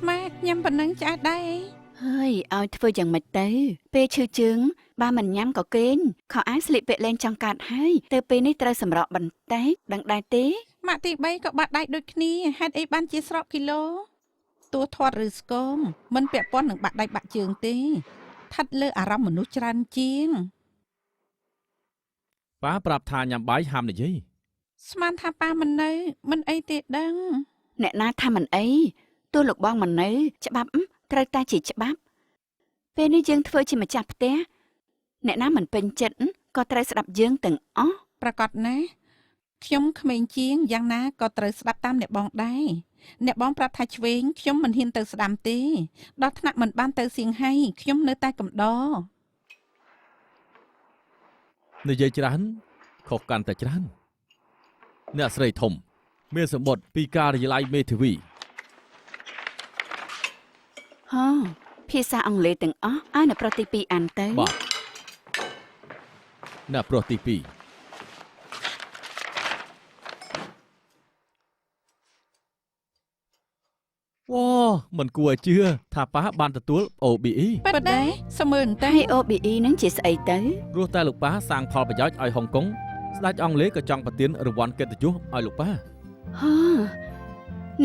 S7: ម៉ាក់ញ៉ាំប៉ុណ្ណឹងឆ្អែតដែរ
S3: ហើយឲ្យធ្វើយ៉ាងម៉េចទៅពេលឈឺជើងបើមិនញ៉ាំក៏គេងខោអាវស្លៀកពាក់លេងចង់កាត់ហើយទៅពេលនេះត្រូវសម្រក់បន្តិចដឹងដែរទេ
S7: ម៉ាក់ទី3ក៏បាត់ដៃដូចគ្នាហេតុអីបានជាស្រកគីឡូតួធាត់ឬស្គមមិនពាក់ព័ន្ធនឹងបាក់ដៃបាក់ជើងទេស្ថិតលើអារម្មណ៍មនុស្សច្រើនជាង
S6: ប៉ាប្រាប់ថាញ៉ាំបាយហាមនិយាយ
S7: ស្មានថាប៉ាមិននៅមិនអីទេដឹង
S3: អ្នកណាថាមិនអីទោះលោកបងមិននៅច្បាប់ត្រូវតែជាច្បាប់ពេលនេះយើងធ្វើជាម្ចាស់ផ្ទះអ្នកណាមិនពេញចិត្តក៏ត្រូវស្ដាប់យើងទាំងអស់
S7: ប្រកាសណាស់ខ្ញុំក្មេងជាងយ៉ាងណាក៏ត្រូវស្ដាប់តាមអ្នកបងដែរអ្នកបងប្រាប់ថាឆ្វេងខ្ញុំមិនហ៊ានទៅស្ដាំទេដល់ថ្នាក់មិនបានទៅសៀងហៃខ្ញុំនៅតែកំដរ
S6: និយាយច្រើនខុសកាន់តែច្រើនអ្នកស្រីធំមានសម្បត្តិពីការិយាល័យមេធាវី
S3: ហ៎ភាសាអង់គ្លេសទាំងអស់ឲ្យនៅប្រុសទី2អានទៅ
S6: បាទអ្នកប្រុសទី2វ៉ាមិនគួរឲ្យជឿថាប៉ាបានទទួល OBE
S7: ប៉ិតដែរសមើលទៅ
S3: ហើយ OBE នឹងជាស្អីទៅ
S6: ព្រោះតែលោកប៉ាសាងផលប្រយោជន៍ឲ្យហុងកុងស្ដេចអង់គ្លេសក៏ចង់ប្រទានរង្វាន់កិត្តិយសឲ្យលោកប៉ា
S3: ហ៎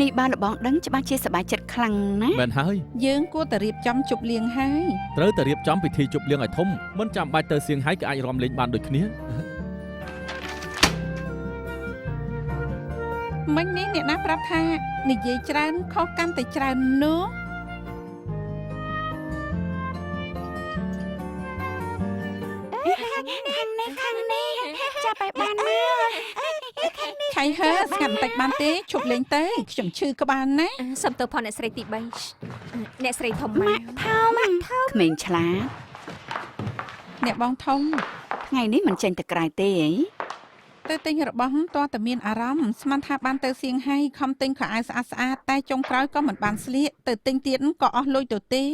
S3: នេះបានលបងដឹងច្បាស់ជាសប្បាយចិត្តខ្លាំងណាស់
S6: មែនហើយ
S7: យើងគួរតែរៀបចំជប់លៀងហើយ
S6: ត្រូវតែរៀបចំពិធីជប់លៀងឲ្យធំមិនចាំបាច់ទៅសៀងហៃក៏អាចរាំលេងបានដូចគ្នា
S7: មិញនេះអ្នកណាប្រាប់ថានិយាយច្រើនខុសកាន់តែច្រើននោះ
S3: ខាងនេះចាប់ឲ្យបានមើល
S7: ឆៃហើស្ងាត់បន្តិចបានទេជប់លេងទៅខ្ញុំឈឺក្បាលណាស់
S5: សុំទៅផងអ្នកស្រីទី3អ្នកស្រីធំមក
S3: ថោមក្មេងឆ្លាត
S7: អ្នកបងធំ
S3: ថ្ងៃនេះមិនចេញទៅក្រៅទេអី
S7: ទៅទិញរបស់តើតែមានអារម្មណ៍ស្មានថាបានទៅសៀងហៃខំទិញខោអាវស្អាតស្អាតតែចុងក្រោយក៏មិនបានស្លៀកទៅទិញទៀតក៏អស់លុយទៅទេ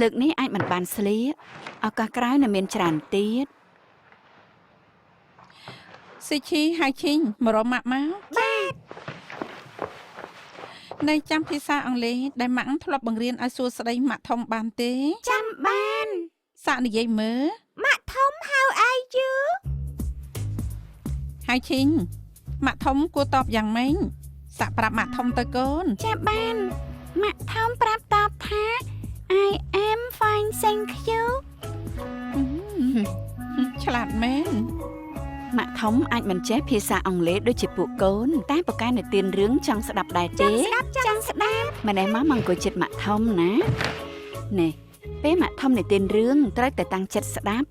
S3: លើកនេះអាចមិនបានស្លៀកឱកាសក្រោយនៅមានច្រើនទៀត
S7: ស៊ីឈីហើយឈីងមករកម៉ាក់មកបាទនៅចាំភាសាអង់គ្លេសដែលម៉ាក់ធ្លាប់បង្រៀនឲ្យសួរស្ដីម៉ាក់ធំបានទេ
S3: ចាំបាន
S7: សាកនិយាយមើល
S3: ម៉ាក់ធំ how are you
S7: ហើយឈីងម៉ាក់ធំគួរតបយ៉ាងម៉េចសាកប្រាប់ម៉ាក់ធំទៅកូន
S3: ចាំបានម៉ាក់ធំប្រាប់តបថា I am fine thank you
S7: ឆ្លាតមែន
S3: ម៉ាក់ធំអាចមិនចេះភាសាអង់គ្លេសដូចជាពួកកូនតែប្រកែនិទានរឿងចង់ស្ដាប់ដែរទេចង់ស្ដាប់ម្នេះមកអង្គុយចិត្តម៉ាក់ធំណានេះពេលម៉ាក់ធំនិទានរឿងត្រូវតែតាំងចិត្តស្ដាប់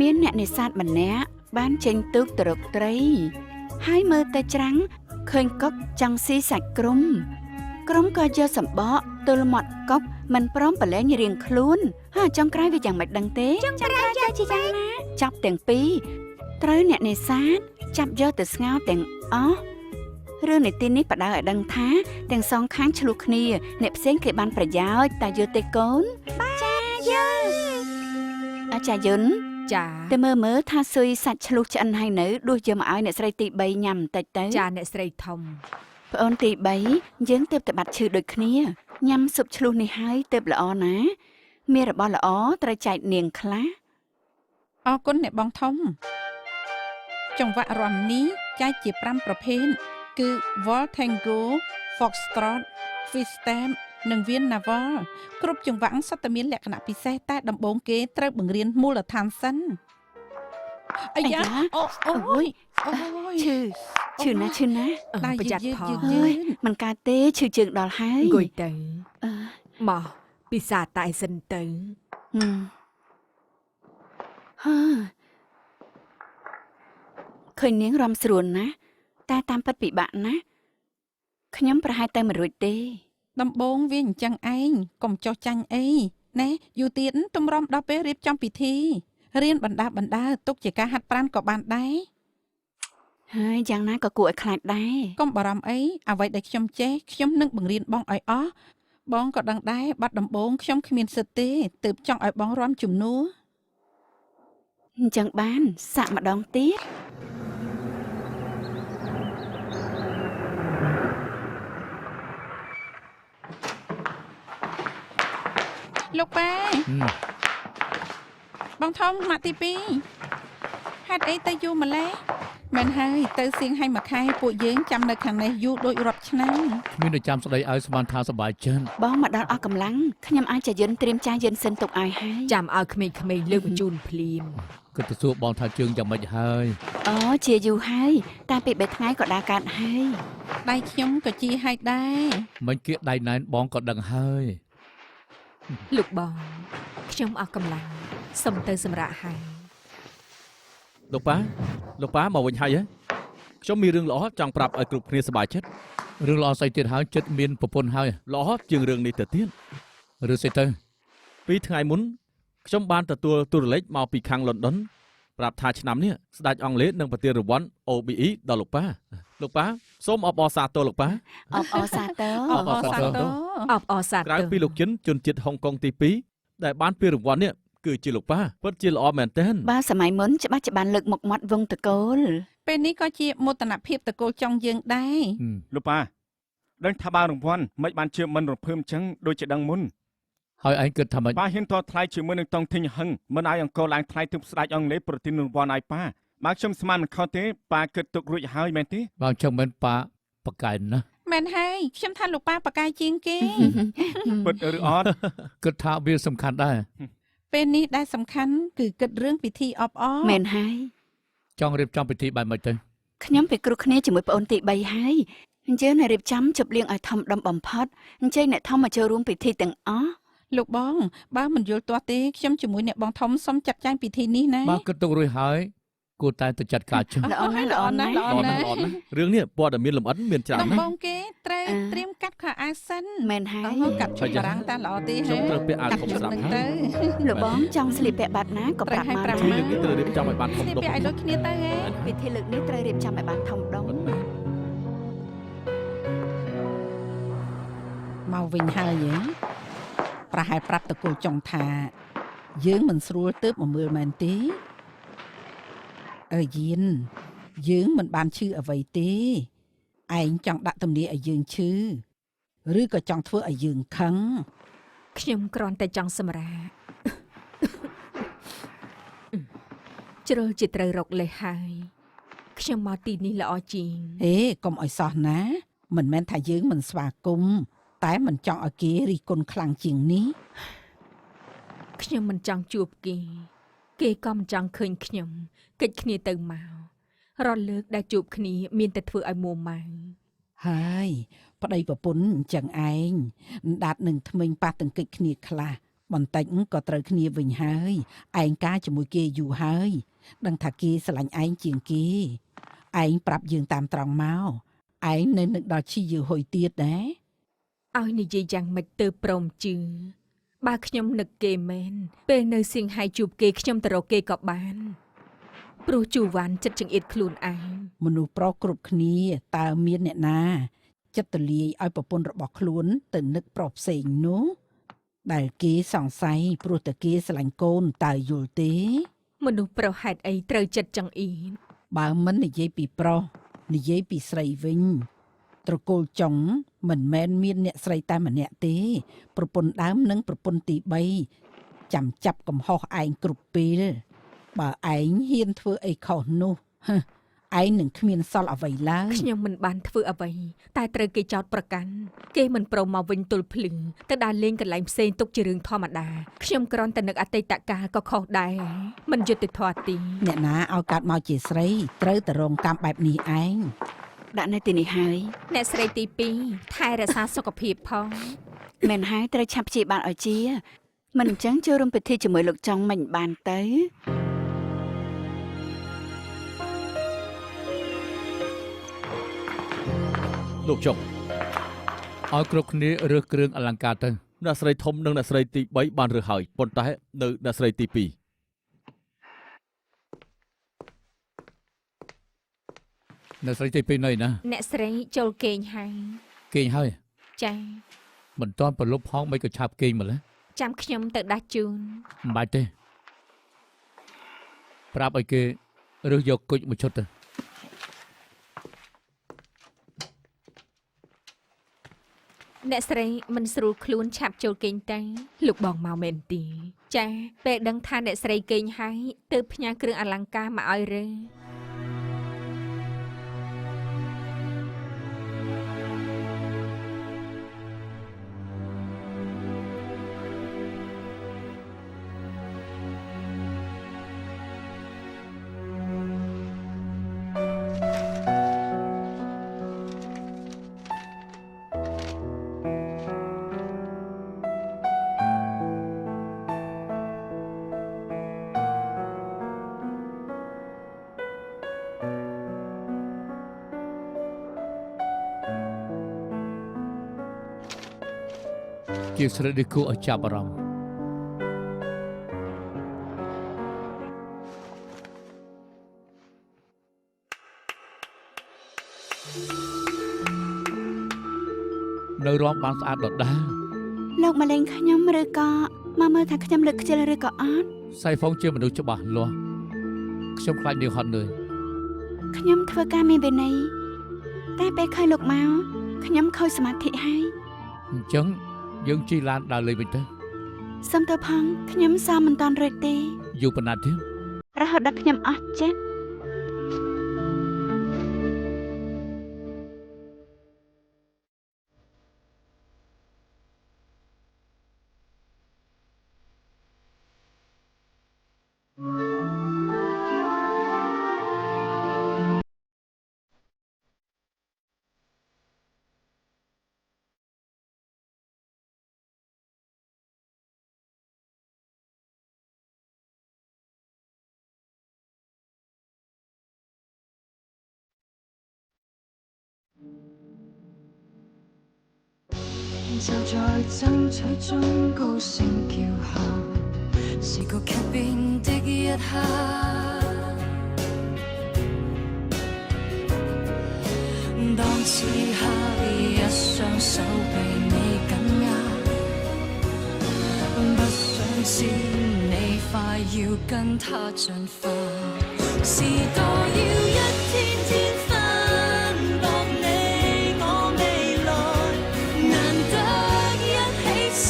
S3: មានអ្នកនេសាទម្នាក់បានចេញទូកទៅរកត្រីហើយមើលទៅច្រាំងឃើញកុកចង់ស៊ីសាច់ក្រុមក៏យកសម្បកទល់មាត់កុកមិនព្រមប្រឡែងរៀងខ្លួនហើយចង់ក្រោយវាយ៉ាងមិនដឹងទេចង់ក្រោយយកជាយ៉ាងណាចាប់ទាំងពីរត្រូវអ្នកនេសាទចាប់យកទៅស្ងោរទាំងអស់រឿងនីតិនេះបដៅឲ្យដឹងថាទាំងសងខាងឆ្លោះគ្នាអ្នកផ្សេងគេបានប្រយោជន៍តែយល់ទេកូនចាយល់អាចារ្យយុន
S5: ចា
S3: តែមើលថាស៊ុយសាច់ឆ្លុះឆ្អិនហើយនៅដួសយកមកឲ្យអ្នកស្រីទី3ញ៉ាំបន្តិចទៅ
S5: ចាអ្នកស្រីធំ
S3: ប្អូនទី3យើងទើបតែបាត់ឈឺដូចគ្នាញ៉ាំស៊ុបឆ្លុះនេះហើយទើបល្អណាមានរបស់ល្អត្រូវចែកនាងខ្លះ
S7: អរគុណអ្នកបងធំចង្វាក់រាំនេះចែកជា5ប្រភេទគឺ Waltz Tango Foxtrot Freestyle និង Viennaval គ្រប់ចង្វាក់សុទ្ធតែមានលក្ខណៈពិសេសតែដំបូងគេត្រូវបង្រៀនមូលដ្ឋានសិនអាយ៉ាអូយ
S3: ឈឺណាស់
S5: ប្រយ័ត្នផង
S3: អើយមិនកើតទេឈឺជើងដល់ហើយ
S5: អង្គុយទៅ
S3: អឺ
S5: មកពិសាតែសិនទៅ
S3: ឃើញនាងរំស្រួលណាស់តែតាមពិតពិបាកណាស់ខ្ញុំប្រហែលតែមិនរួចទេ
S7: ដំបងវាអញ្ចឹងឯងកុំចោះចាញ់អីណែយូរទៀតទម្រាំដល់ពេលរៀបចំពិធីរៀនបណ្ដាទុកជាការហាត់ប្រាណក៏បានដែរ
S3: ហើយយ៉ាងណាក៏គួរឲ្យខ្លាចដែរ
S7: កុំបារម្ភអីអ្វីដែលខ្ញុំចេះខ្ញុំនឹងបង្រៀនបងឲ្យអស់បងក៏ដឹងដែរបាត់ដំបងខ្ញុំគ្មានសិទ្ធទេទើបចង់ឲ្យបងរាំជំនួស
S3: អញ្ចឹងបានសាក់ម្ដងទៀត
S7: លោកប៉ា
S2: ហឹម
S7: បងធំម៉ាក់ទី2ហេតុអីទៅយូរម្លេះមែនហើយទៅសៀងឲ្យមួយខែពួកយើងចាំនៅខាងនេះយូរដូចរាប់ឆ្នាំ
S2: គ្មានតែចាំស្ដីឲ្យស្មានថាសប្បាយចិត្ត
S3: បងមកដល់អស់កម្លាំងខ្ញុំអាចជាយន្តត្រៀមចាយយន្តសិនទុកឲ្យហើយ
S5: ចាំឲ្យក្មេងៗលើកបញ្ជូនភ្លាម
S2: គិតទៅសួរបងថាជើងយ៉ាងម៉េចហើយ
S3: អូជាយូរហើយតែពី3ថ្ងៃក៏ដើរកាត់ហើយ
S7: ដៃខ្ញុំក៏ជាឲ្យដែរ
S2: មិញគៀកដៃណែនបងក៏ដឹងហើយ
S5: លោកបងខ្ញុំអស់កម្លាំងសុំទៅសម្រាប់ហើយ
S6: លោកប៉ាមកវិញហើយហ៎ខ្ញុំមានរឿងល្អចង់ប្រាប់ឲ្យគ្រប់គ្នាសប្បាយចិត្ត
S2: រឿងល្អស្អីទៀតហើយចិត្តមានប្រពន្ធហើយ
S6: ល្អជាងរឿងនេះទៅទៀត
S2: ឬស្អីទៅ
S6: 2 ថ្ងៃមុនខ្ញុំបានទទួលទូរលេខមកពីខាងលុនដុនប្រាប់ថាឆ្នាំនេះស្ដេចអង់គ្លេសនឹងប្រទានរង្វាន់ OBE ដល់លោកប៉ាសូមអបអរសាទរលោកប៉ា
S3: អបអរសាទរ
S7: អបអរសាទរ
S5: អបអរសាទ
S6: ក្រៅ
S5: រ
S6: ពីលោកចិនជនជាតិហុងកុងទី2ដែលបានពានរង្វាន់នេះគឺជាលោកប៉ាពិតជាល្អមែនទែន
S3: បើសម័យមុនច្បាស់ជាបានលើកមុខមាត់វងតកូល
S7: ពេលនេះក៏ជាមោទនភាពតកូលចុងយើងដែរ
S2: ហឹម
S4: លោកប៉ាដឹងថាបានរង្វាន់មិនបានជឿមិនរំភើបអញ្ចឹងដូចជាដឹងមុន
S2: ហើយឯងគិតថាម៉េច
S4: ប៉ាហ៊ានតថ្លៃជាមួយនឹងតង់ធីងហឹងមិនឲ្យអង្គឡើងថ្លៃទើបស្ដេចអង់គ្លេសប្រទានរង្វាន់ឲ្យប៉ាបើខ្ញុំស្មានមិនខុសទេប៉ាគិតទុករួចហើយមែនទេ
S2: បើអញ្ចឹងមិនប៉ាប្រកែកណាស់
S7: មែនហើយខ្ញុំថាលោកប៉ាប្រកាយជាងគេ
S4: ពិតឬអត់
S2: គិតថាវាសំខាន់ដែរ
S7: ពេលនេះដែលសំខាន់គឺគិតរឿងពិធីអបអរ
S3: មែនហើយ
S2: ចង់រៀបចំពិធីបែបម៉េចទៅ
S3: ខ្ញុំពីគ្រោះគ្នាជាមួយប្អូនទី3ហើយអញ្ចឹងអ្នករៀបចំជប់លៀងឲ្យធំដុំបំផុតអញ្ចឹងអ្នកធំមកចូលរួមពិធីទាំងអស់
S7: លោកបងបើមិនយល់ទាស់ទេខ្ញុំជាមួយអ្នកបងធំសុំចាត់ចែងពិធីនេះណា
S2: បើគិតទុករួចហើយគួរតែទៅចាត់ការចុះ
S3: ល្អណាស់ល្អណាស់
S6: ល្អណាស់រឿងនេះព័ត៌មានលម្អិតមានច្រើន
S7: ដំ
S6: ណាស់
S7: បងគេត្រូវត្រៀមកាត់ខោអាវសិន
S3: មែនហើយ
S7: អូកាត់ឈុតបារាំងតាល្អទេ
S6: ខ្ញុំត្រូវពាក់អាវធំស្រាប់
S7: នឹង
S6: ហើ
S7: ទៅ
S6: យ
S3: លោកបងចង់ស្លៀកពាក់បែបណាក៏ប្រាប់មក
S7: ត្រូវ
S6: ពី
S7: ឲ្យ
S6: លើកនេះត្រូវរៀបចំឲ្យបានធំ
S7: ស្លៀក
S6: ដុំ
S7: ពាក់ឲ្យដូចគ្នាទៅហ៎
S3: ពិធីលើកនេះត្រូវរៀបចំឲ្យបានធំដុំ
S7: មកវិញហើយហ៎ប្រហែលប្រាប់តកូលចុងថាយើងមិនស្រួលទៅមកមើលមែនទេអើយៀនយើងមិនបានឈឺអ្វីទេឯងចង់ដាក់ទំនាយឲ្យយើងឈឺឬក៏ចង់ធ្វើឲ្យយើងខឹង
S5: ខ្ញុំគ្រាន់តែចង់សម្រាក ជ្រុលជាត្រូវរកលេសហើយខ្ញុំមកទីនេះល្អជាង
S7: ហេកុំឲ្យសោះណាមិនមែនថាយើងមិនស្វាគមន៍តែមិនចង់ឲ្យគេរិះគន់ខ្លាំងជាងនេះ
S5: ខ្ញុំមិនចង់ជួបគេគេក៏មិនចង់ឃើញខ្ញុំកិច្ចគ្នាទៅមករាល់លើកដែលជួបគ្នាមានតែធ្វើឲ្យមួម៉ៅ
S7: ហើយប្តីប្រពន្ធអញ្ចឹងឯងដាត់នឹងថ្មិញប៉ះទង្គិចគ្នាខ្លះបន្តិចក៏ត្រូវគ្នាវិញហើយឯងការជាមួយគេយូរហើយដឹងថាគេស្រឡាញ់ឯងជាងគេឯងប្រាប់យើងតាមត្រង់មកឯងនៅនឹកដល់ឈីយើហុយទៀតដែរ
S5: ឲ្យនិយាយយ៉ាងម៉េចទៅព្រមជឿបើខ្ញុំនឹកគេមែនពេលនៅសៀងហៃជួបគេខ្ញុំទៅរកគេក៏បានព្រោះជូវ៉ាន់ចិត្តចង្អៀតខ្លួនឯង
S7: មនុស្សប្រុសគ្រប់គ្នាតើមានអ្នកណាចិត្តទលាយឲ្យប្រពន្ធរបស់ខ្លួនទៅនឹកប្រុសផ្សេងនោះដែលគេសង្ស័យព្រោះតែគេស្រឡាញ់កូនតើយល់ទេ
S5: មនុស្សប្រុសហេតុអីត្រូវចិត្តចង្អៀត
S7: បើមិននិយាយពីប្រុសនិយាយពីស្រីវិញត្រកូលចុងមិនមែនមានអ្នកស្រីតែម្នាក់ទេប្រពន្ធដើមនិងប្រពន្ធទី3ចាំចាប់កំហុសឯងគ្រប់ពេលបើឯងហ៊ានធ្វើអីខុសនោះឯងនឹងគ្មានសល់អ្វីឡើយ
S5: ខ្ញុំមិនបានធ្វើអ្វីតែត្រូវគេចោទប្រកាន់គេមិនព្រមមកវិញទល់ភ្លឹងទៅដើរលេងកន្លែងផ្សេងទុកជារឿងធម្មតាខ្ញុំគ្រាន់តែនឹកអតីតកាលក៏ខុសដែរមិនយុត្តិធម៌ទេ
S7: អ្នកណាឲ្យកាត់មកជាស្រីត្រូវតែរងកម្មបែបនេះឯង
S3: ដាក់នៅទីនេះហើយ
S5: អ្នកស្រីទី2ថែរក្សាសុខភាពផង
S3: មែនហើយត្រូវឆាប់ព្យាបាលឲ្យជាមិនអញ្ចឹងចូលរួមពិធីជាមួយលោកចង់មិនបានទៅ
S6: លោកចុង
S2: ឲ្យគ្រប់គ្នារើសគ្រឿងអលង្ការទៅ
S6: អ្នកស្រីធំនិងអ្នកស្រីទី3បានរើសហើយប៉ុន្តែនៅអ្នកស្រីទី2
S2: នៅស្រីទី2នៅណា
S5: អ្នកស្រីចូលគេងហើយ
S2: គេងហើយ
S5: ចា៎
S2: មិនតាន់ប្រលប់ផងមិនក៏ឆាប់គេងម្ល៉េះ
S5: ចាំខ្ញុំទៅដាស់ជូន
S2: មិនបាច់ទេ ប្រាប់ឲ្យគេរើសយកគុជមួយឈុតទៅ
S5: អ្នកស្រីមិនស្រួលខ្លួនឆាប់ចូលគេងតែលោកបងមកមែនទេចាពេលដឹងថាអ្នកស្រីគេងហើយទើបផ្ញើគ្រឿងអលង្ការមកឲ្យរើ
S2: ជាស្រីដែលគួរឲ្យចាប់អារម្មណ៍នៅរំបានស្អាតដដែល
S3: លោកម្លេងខ្ញុំឬក៏មកមើលថាខ្ញុំលើកខ្ជិលឬក៏អត់
S2: សៃហ្វុងជាមនុស្សច្បាស់លាស់ខ្ញុំខ្លាចនាងហត់នឿយ
S3: ខ្ញុំធ្វើការមានវិន័យតែពេលឃើញលោកមកខ្ញុំខូចសមាធិហើយ
S2: អញ្ចឹងយើងជិះឡានដើរលេងវិញទៅ
S3: សុំទៅផងខ្ញុំសមមិនតាន់រួចទេ
S2: យូរប៉ុណ្ណាទៀត
S3: រហូតដល់ខ្ញុំអស់ចិត្ត
S1: 就在爭取中高聲叫喊，是個劇變的一刻。當此刻一雙手被你緊握，不想知你快要跟他進化，時代要一天天分薄你我未來，難得一起時，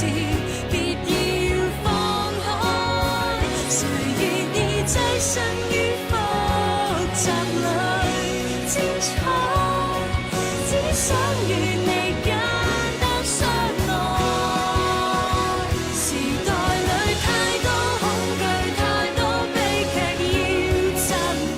S1: 別要放開，誰願意躋身於複雜裏。